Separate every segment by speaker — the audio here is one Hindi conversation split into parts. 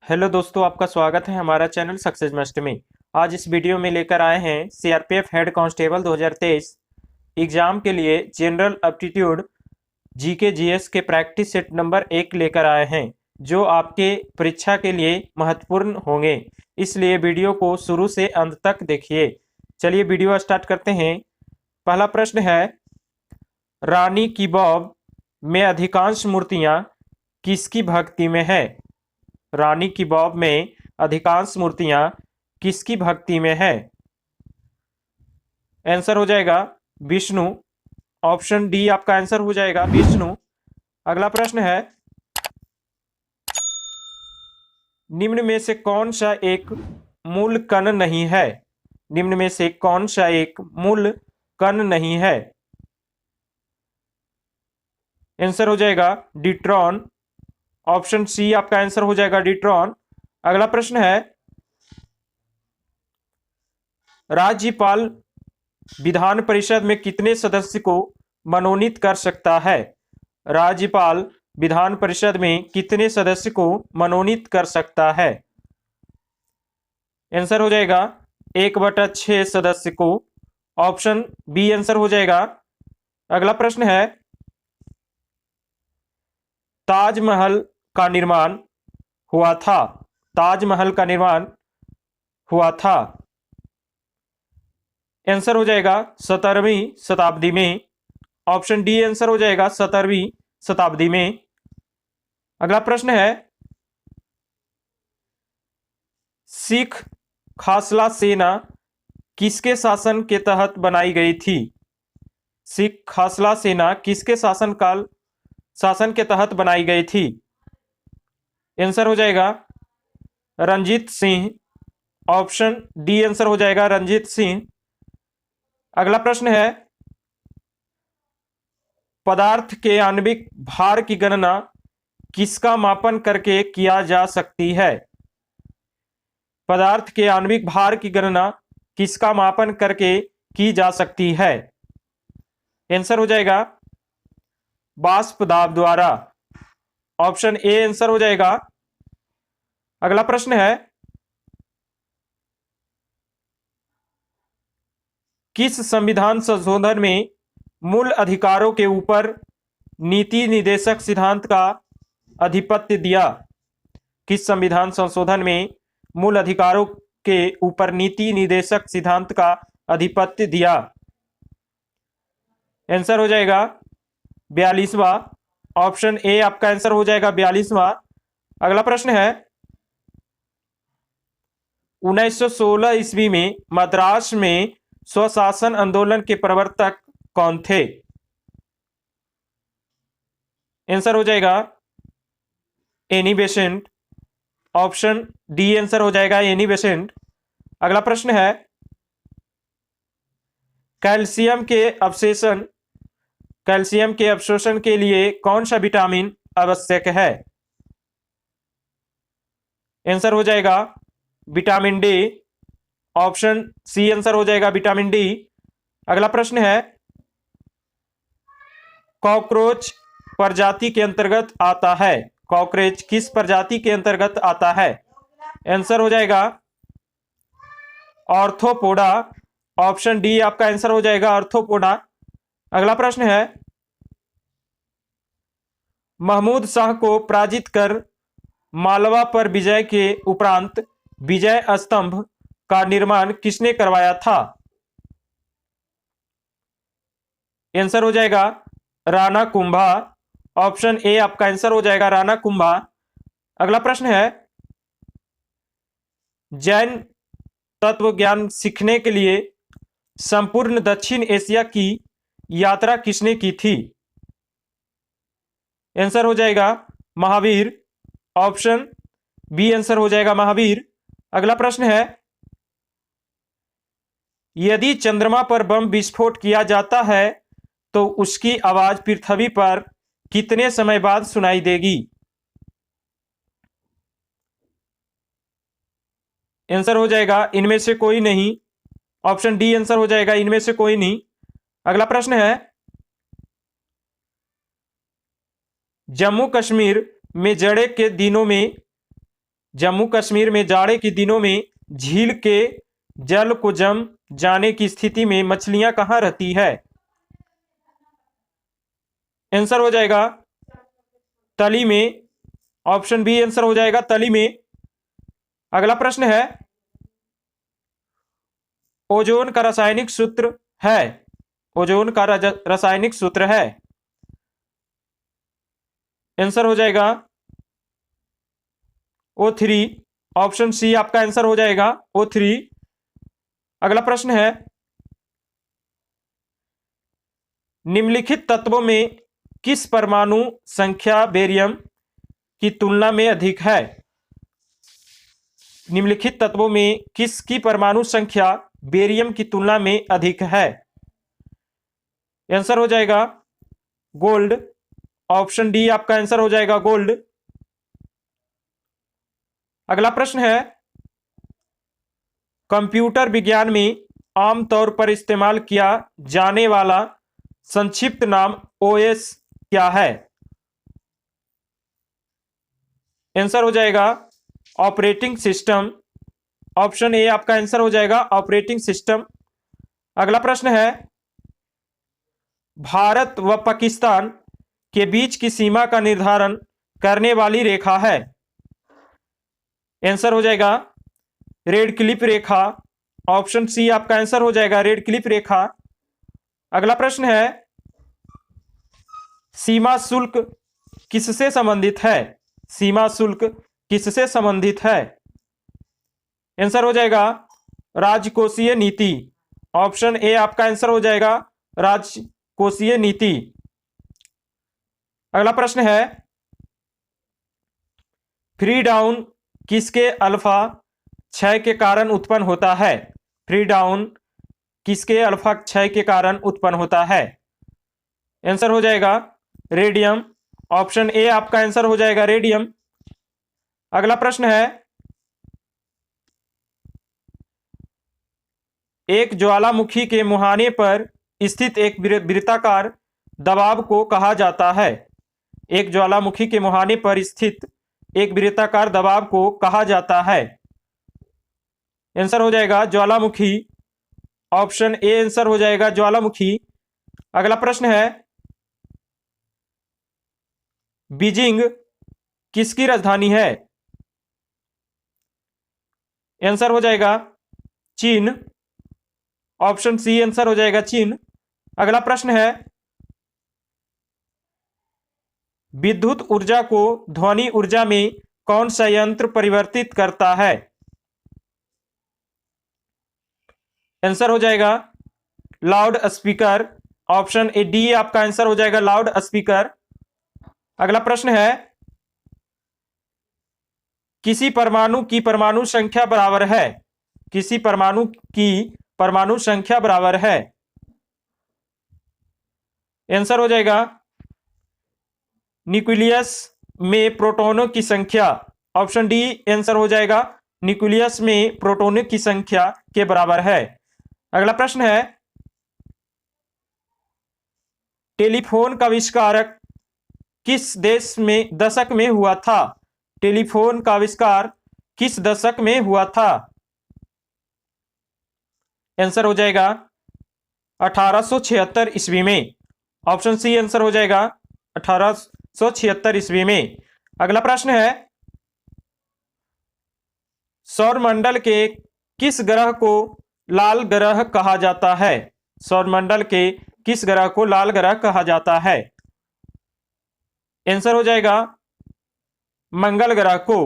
Speaker 1: हेलो दोस्तों, आपका स्वागत है हमारा चैनल सक्सेस मस्ट में। आज इस वीडियो में लेकर आए हैं सीआरपीएफ हेड कांस्टेबल 2023 एग्जाम के लिए जनरल एप्टीट्यूड जीके जीएस के प्रैक्टिस सेट नंबर 1 लेकर आए हैं, जो आपके परीक्षा के लिए महत्वपूर्ण होंगे। इसलिए वीडियो को शुरू से अंत तक देखिए। चलिए वीडियो स्टार्ट करते हैं। पहला प्रश्न है, रानी की बॉब में अधिकांश मूर्तियां किसकी भक्ति में है? रानी की बॉब में अधिकांश मूर्तियां किसकी भक्ति में है? आंसर हो जाएगा विष्णु। ऑप्शन डी आपका आंसर हो जाएगा विष्णु। अगला प्रश्न है, निम्न में से कौन सा एक मूल कण नहीं है? निम्न में से कौन सा एक मूल कण नहीं है? आंसर हो जाएगा ड्यूट्रॉन। ऑप्शन सी आपका आंसर हो जाएगा ड्यूट्रॉन। अगला प्रश्न है, राज्यपाल विधान परिषद में कितने सदस्य को मनोनीत कर सकता है? राज्यपाल विधान परिषद में कितने सदस्य को मनोनीत कर सकता है? आंसर हो जाएगा 1/6 सदस्य को। ऑप्शन बी आंसर हो जाएगा। अगला प्रश्न है, ताजमहल का निर्माण हुआ था। ताजमहल का निर्माण हुआ था। आंसर हो जाएगा 17वीं शताब्दी में। ऑप्शन डी आंसर हो जाएगा 17वीं शताब्दी में। अगला प्रश्न है, सिख खासला सेना किसके शासन के तहत बनाई गई थी? सिख खासला सेना किसके शासन के तहत बनाई गई थी? आंसर हो जाएगा Ranjit Singh. Option D answer हो जाएगा रंजीत सिंह। अगला प्रश्न है, पदार्थ के आणविक भार की गणना किसका मापन करके किया जा सकती है? पदार्थ के आणविक भार की गणना किसका मापन करके की जा सकती है? आंसर हो जाएगा वाष्प दाब द्वारा। ऑप्शन ए आंसर हो जाएगा। अगला प्रश्न है, किस संविधान संशोधन में मूल अधिकारों के ऊपर नीति निदेशक सिद्धांत का आधिपत्य दिया? किस संविधान संशोधन में मूल अधिकारों के ऊपर नीति निदेशक सिद्धांत का आधिपत्य दिया? आंसर हो जाएगा 42वां। ऑप्शन ए आपका आंसर हो जाएगा 42वां। अगला प्रश्न है, 1916 ईस्वी में मद्रास में स्वशासन आंदोलन के प्रवर्तक कौन थे? आंसर हो जाएगा Annie Besant. Option D answer हो जाएगा एनी बेसेंट। अगला प्रश्न है, कैल्शियम के अवशोषण के लिए कौन सा विटामिन आवश्यक है? आंसर हो जाएगा vitamin D. Option C answer हो जाएगा विटामिन डी। अगला प्रश्न है, कॉकरोच प्रजाति के अंतर्गत आता है। कॉकरोच किस प्रजाति के अंतर्गत आता है? आंसर हो जाएगा ऑर्थोपोडा। ऑप्शन डी आपका आंसर हो जाएगा ऑर्थोपोडा। अगला प्रश्न है, महमूद शाह को पराजित कर मालवा पर विजय के उपरांत विजय स्तंभ का निर्माण किसने करवाया था? आंसर हो जाएगा राणा कुंभा। ऑप्शन ए आपका आंसर हो जाएगा राणा कुंभा। अगला प्रश्न है, जैन तत्व ज्ञान सीखने के लिए संपूर्ण दक्षिण एशिया की यात्रा किसने की थी? आंसर हो जाएगा महावीर। ऑप्शन बी आंसर हो जाएगा महावीर। अगला प्रश्न है, यदि चंद्रमा पर बम विस्फोट किया जाता है तो उसकी आवाज पृथ्वी पर कितने समय बाद सुनाई देगी? आंसर हो जाएगा इनमें से कोई नहीं। ऑप्शन डी आंसर हो जाएगा इनमें से कोई नहीं। अगला प्रश्न है, जम्मू कश्मीर में जाड़े के दिनों में जम्मू कश्मीर में जाड़े के दिनों में झील के जल को जम जाने की स्थिति में मछलियां कहाँ रहती है? आंसर हो जाएगा तली में। ऑप्शन बी आंसर हो जाएगा तली में। अगला प्रश्न है, ओजोन का रासायनिक सूत्र है। ओजोन का रासायनिक सूत्र है। आंसर हो जाएगा O3। ऑप्शन सी आपका आंसर हो जाएगा O3। अगला प्रश्न है, निम्नलिखित तत्वों में किस परमाणु संख्या बेरियम की तुलना में अधिक है? निम्नलिखित तत्वों में किसकी परमाणु संख्या बेरियम की तुलना में अधिक है? आंसर हो जाएगा गोल्ड। ऑप्शन डी आपका आंसर हो जाएगा गोल्ड। अगला प्रश्न है, कंप्यूटर विज्ञान में आमतौर पर इस्तेमाल किया जाने वाला संक्षिप्त नाम ओएस क्या है? आंसर हो जाएगा ऑपरेटिंग सिस्टम। ऑप्शन ए आपका आंसर हो जाएगा ऑपरेटिंग सिस्टम। अगला प्रश्न है, भारत व पाकिस्तान के बीच की सीमा का निर्धारण करने वाली रेखा है। आंसर हो जाएगा रेड क्लिफ रेखा। ऑप्शन सी आपका आंसर हो जाएगा रेड क्लिफ रेखा। अगला प्रश्न है, सीमा शुल्क किससे संबंधित है? सीमा शुल्क किससे संबंधित है? आंसर हो जाएगा राजकोषीय नीति। ऑप्शन ए आपका आंसर हो जाएगा राजकोषीय नीति। अगला प्रश्न है, फ्री डाउन किसके अल्फा क्षय के कारण उत्पन्न होता है? फ्री डाउन किसके अल्फा क्षय के कारण उत्पन्न होता है? आंसर हो जाएगा रेडियम। ऑप्शन ए आपका आंसर हो जाएगा रेडियम। अगला प्रश्न है, एक ज्वालामुखी के मुहाने पर स्थित एक वृत्ताकार दबाव को कहा जाता है। एक ज्वालामुखी के मुहाने पर स्थित एक वृत्ताकार दबाव को कहा जाता है। आंसर हो जाएगा ज्वालामुखी। ऑप्शन ए आंसर हो जाएगा ज्वालामुखी। अगला प्रश्न है, बीजिंग किसकी राजधानी है? आंसर हो जाएगा चीन। ऑप्शन सी आंसर हो जाएगा चीन। अगला प्रश्न है, विद्युत ऊर्जा को ध्वनि ऊर्जा में कौन सा यंत्र परिवर्तित करता है? आंसर हो जाएगा loud speaker. Option A D आपका आंसर हो जाएगा लाउड स्पीकर। अगला प्रश्न है, किसी परमाणु की परमाणु संख्या बराबर है। किसी परमाणु की परमाणु संख्या बराबर है। आंसर हो जाएगा न्यूक्लियस में प्रोटॉनों की संख्या। ऑप्शन डी आंसर हो जाएगा न्यूक्लियस में प्रोटॉनों की संख्या के बराबर है। अगला प्रश्न है, टेलीफोन का आविष्कारक किस देश में दशक में हुआ था? टेलीफोन का आविष्कार किस दशक में हुआ था? आंसर हो जाएगा 1876 ईस्वी में। ऑप्शन सी आंसर हो जाएगा 1876 ईस्वी में। अगला प्रश्न है, सौरमंडल के किस ग्रह को लाल ग्रह कहा जाता है? सौरमंडल के किस ग्रह को लाल ग्रह कहा जाता है? आंसर हो जाएगा मंगल ग्रह को।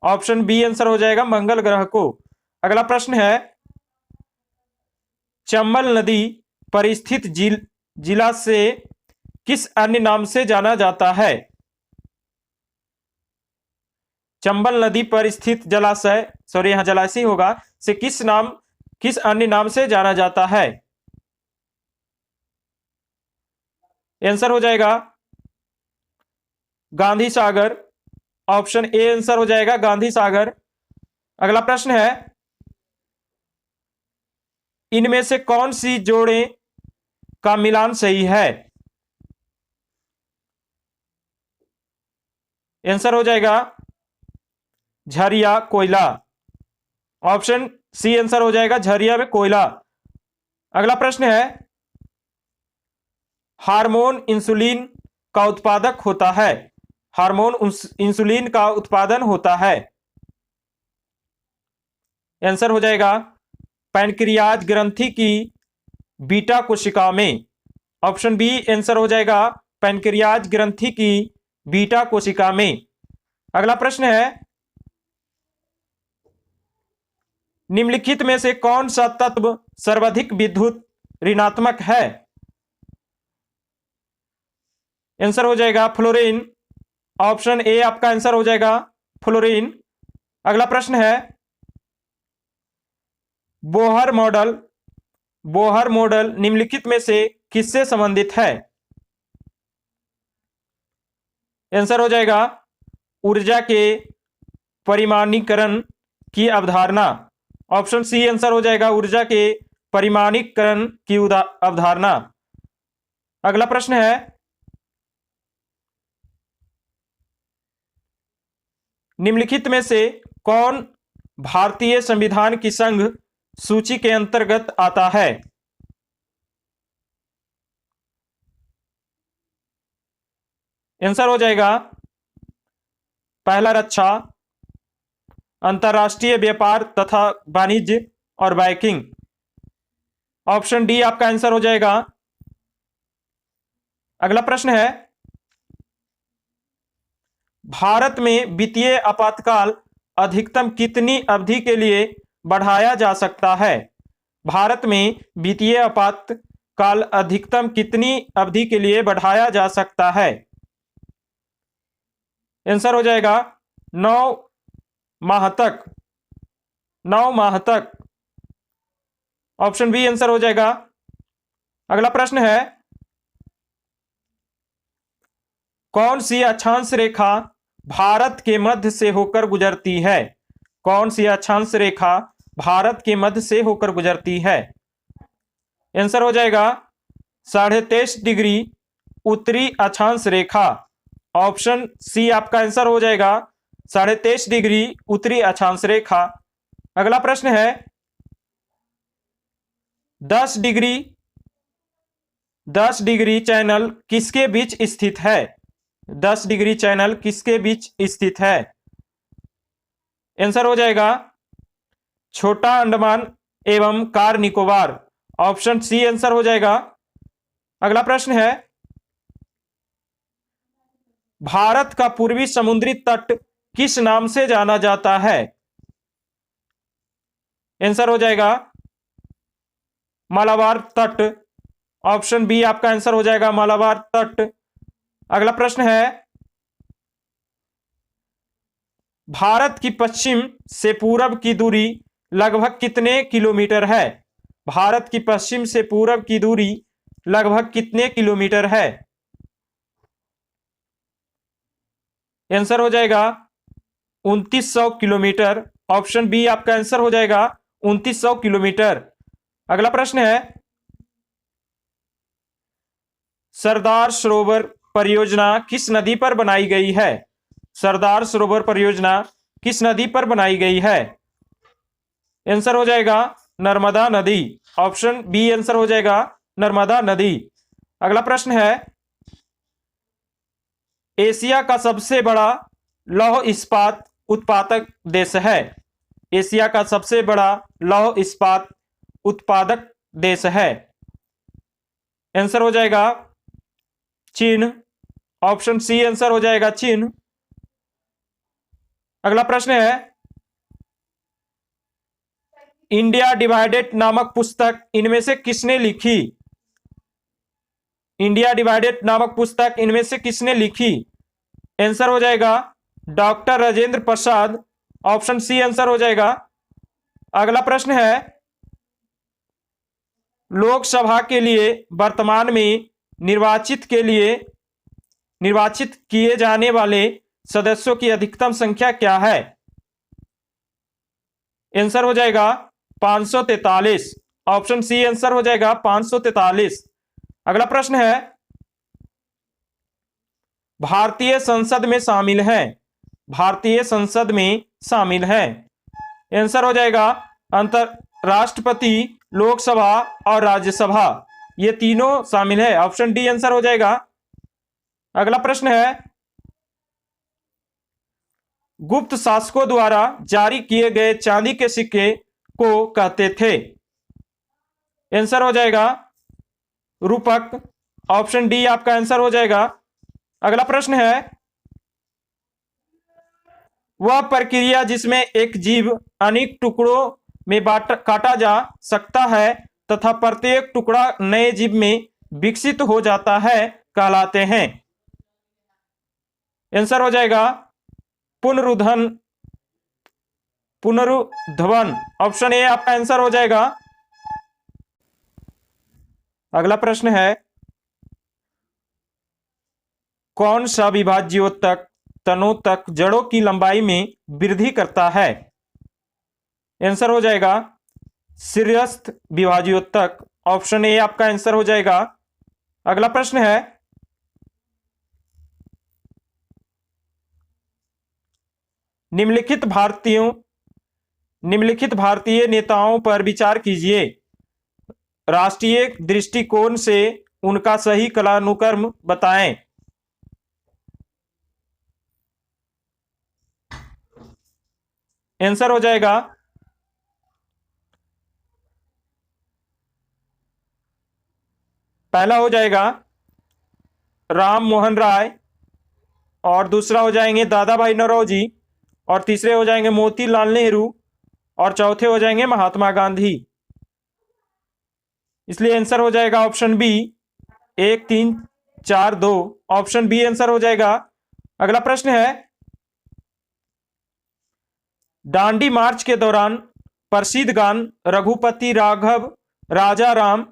Speaker 1: ऑप्शन बी आंसर हो जाएगा मंगल ग्रह को। अगला प्रश्न है, चंबल नदी पर स्थित जिला से किस अन्य नाम से जाना जाता है? चंबल नदी पर स्थित जलाशय, सॉरी यहां जलाशय होगा, से किस अन्य नाम से जाना जाता है? आंसर हो जाएगा Gandhi Sagar. Option A answer हो जाएगा गांधी सागर। अगला प्रश्न है, इनमें से कौन सी जोड़े का मिलान सही है? आंसर हो जाएगा झरिया, कोयला। ऑप्शन सी आंसर हो जाएगा, झरिया में कोयला। अगला प्रश्न है, हार्मोन इंसुलिन का उत्पादक होता है। हार्मोन इंसुलिन का उत्पादन होता है। आंसर हो जाएगा पैनक्रियाज ग्रंथि की बीटा कोशिका में। ऑप्शन बी आंसर हो जाएगा पैनक्रियाज ग्रंथि की बीटा कोशिका में। अगला प्रश्न है, निम्नलिखित में से कौन सा तत्व सर्वाधिक विद्युत ऋणात्मक है? आंसर हो जाएगा फ्लोरीन। ऑप्शन ए आपका आंसर हो जाएगा फ्लोरीन। अगला प्रश्न है, बोहर मॉडल निम्नलिखित में से किससे संबंधित है? आंसर हो जाएगा ऊर्जा के परिमाणीकरण की अवधारणा। ऑप्शन सी आंसर हो जाएगा ऊर्जा के परिमाणीकरण की अवधारणा। अगला प्रश्न है, निम्नलिखित में से कौन भारतीय संविधान की संघ सूची के अंतर्गत आता है? आंसर हो जाएगा पहला रक्षा, अंतर्राष्ट्रीय व्यापार तथा वाणिज्य और बैंकिंग। ऑप्शन डी आपका आंसर हो जाएगा। अगला प्रश्न है, भारत में वित्तीय आपातकाल अधिकतम कितनी अवधि के लिए बढ़ाया जा सकता है? भारत में वित्तीय आपातकाल अधिकतम कितनी अवधि के लिए बढ़ाया जा सकता है? आंसर हो जाएगा 9 माह तक। 9 माह तक। ऑप्शन बी आंसर हो जाएगा। अगला प्रश्न है, कौन सी अक्षांश रेखा भारत के मध्य से होकर गुजरती है? कौन सी अक्षांश रेखा भारत के मध्य से होकर गुजरती है? आंसर हो जाएगा 23.5 डिग्री उत्तरी अक्षांश रेखा। ऑप्शन सी आपका आंसर हो जाएगा 23.5 डिग्री उत्तरी अक्षांश रेखा। अगला प्रश्न है, 10 डिग्री चैनल किसके बीच स्थित है? 10 डिग्री चैनल किसके बीच स्थित है? आंसर हो जाएगा छोटा अंडमान एवं Car Nicobar. Option C answer हो जाएगा। अगला प्रश्न है, भारत का पूर्वी समुद्री तट किस नाम से जाना जाता है? आंसर हो जाएगा मालाबार तट। ऑप्शन बी आपका आंसर हो जाएगा मालाबार तट। अगला प्रश्न है, भारत की पश्चिम से पूरब की दूरी लगभग कितने किलोमीटर है? भारत की पश्चिम से पूरब की दूरी लगभग कितने किलोमीटर है? आंसर हो जाएगा 2900 किलोमीटर। ऑप्शन बी आपका आंसर हो जाएगा 2900 किलोमीटर। अगला प्रश्न है, सरदार सरोवर परियोजना किस नदी पर बनाई गई है? सरदार सरोवर परियोजना किस नदी पर बनाई गई है? आंसर हो जाएगा नर्मदा नदी। ऑप्शन बी आंसर हो जाएगा नर्मदा नदी। अगला प्रश्न है, एशिया का सबसे बड़ा लौह इस्पात उत्पादक देश है? एशिया का सबसे बड़ा लौह इस्पात उत्पादक देश है? आंसर हो जाएगा चीन। ऑप्शन सी आंसर हो जाएगा चीन। अगला प्रश्न है, इंडिया डिवाइडेड नामक पुस्तक इनमें से किसने लिखी? इंडिया डिवाइडेड नामक पुस्तक इनमें से किसने लिखी? आंसर हो जाएगा doctor Rajendra Prasad. Option C answer हो जाएगा। अगला प्रश्न है, लोकसभा के लिए वर्तमान में निर्वाचित किए जाने वाले सदस्यों की अधिकतम संख्या क्या है? आंसर हो जाएगा 543। ऑप्शन सी आंसर हो जाएगा 543। अगला प्रश्न है, भारतीय संसद में शामिल हैं? आंसर हो जाएगा राष्ट्रपति, लोकसभा और राज्यसभा, ये तीनों शामिल है। ऑप्शन डी आंसर हो जाएगा। अगला प्रश्न है, गुप्त शासकों द्वारा जारी किए गए चांदी के सिक्के को कहते थे? आंसर हो जाएगा रूपक। ऑप्शन डी आपका आंसर हो जाएगा। अगला प्रश्न है, वह प्रक्रिया जिसमें एक जीव अनेक टुकड़ों में काटा जा सकता है तथा प्रत्येक टुकड़ा नए जीव में विकसित हो जाता है कहलाते हैं? आंसर हो जाएगा पुनरुद्धावन। ऑप्शन ए आपका आंसर हो जाएगा। अगला प्रश्न है, कौन सा विभाज्योतक तनों तक जड़ों की लंबाई में वृद्धि करता है? आंसर हो जाएगा शीर्षस्थ विभाज्योतक। ऑप्शन ए आपका आंसर हो जाएगा। अगला प्रश्न है, निम्नलिखित भारतीय नेताओं पर विचार कीजिए। राष्ट्रीय दृष्टिकोण से उनका सही कालानुक्रम बताएं। आंसर हो जाएगा पहला हो जाएगा राम मोहन राय, और दूसरा हो जाएंगे दादा भाई नौरोजी, और तीसरे हो जाएंगे मोतीलाल नेहरू, और चौथे हो जाएंगे महात्मा गांधी। इसलिए आंसर हो जाएगा option B 1 3 4 2। Option B answer हो जाएगा। अगला प्रश्न है, दांडी मार्च के दौरान प्रसिद्ध गान रघुपति राघव राजा राम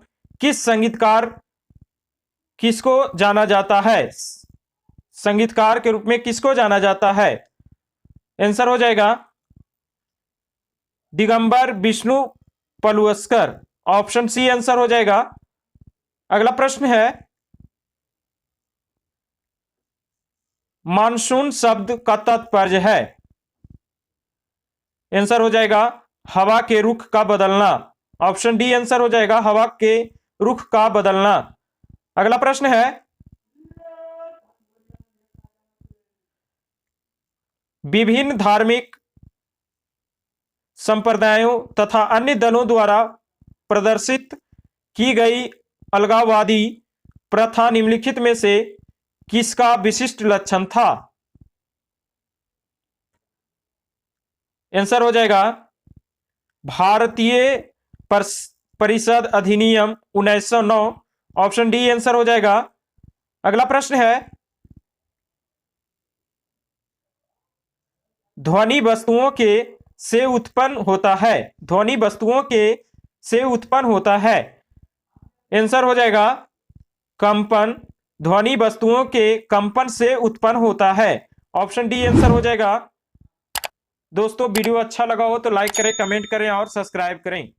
Speaker 1: किसको जाना जाता है? संगीतकार के रूप में किसको जाना जाता है? आंसर हो जाएगा Digambar Vishnu Paluskar. Option C answer हो जाएगा। अगला प्रश्न है, मानसून शब्द का तात्पर्य है? आंसर हो जाएगा हवा के रुख का बदलना। ऑप्शन डी आंसर हो जाएगा हवा के रुख का बदलना। अगला प्रश्न है, विभिन्न धार्मिक संप्रदायों तथा अन्य दलों द्वारा प्रदर्शित की गई अलगाववादी प्रथा निम्नलिखित में से किसका विशिष्ट लक्षण था? आंसर हो जाएगा भारतीय परिषद अधिनियम 1909। ऑप्शन डी आंसर हो जाएगा। अगला प्रश्न है, ध्वनि वस्तुओं के से उत्पन्न होता है? ध्वनि वस्तुओं के से उत्पन्न होता है। आंसर हो जाएगा कंपन। ध्वनि वस्तुओं के कंपन से उत्पन्न होता है। ऑप्शन डी आंसर हो जाएगा। दोस्तों वीडियो अच्छा लगा हो तो लाइक करें, कमेंट करें और सब्सक्राइब करें।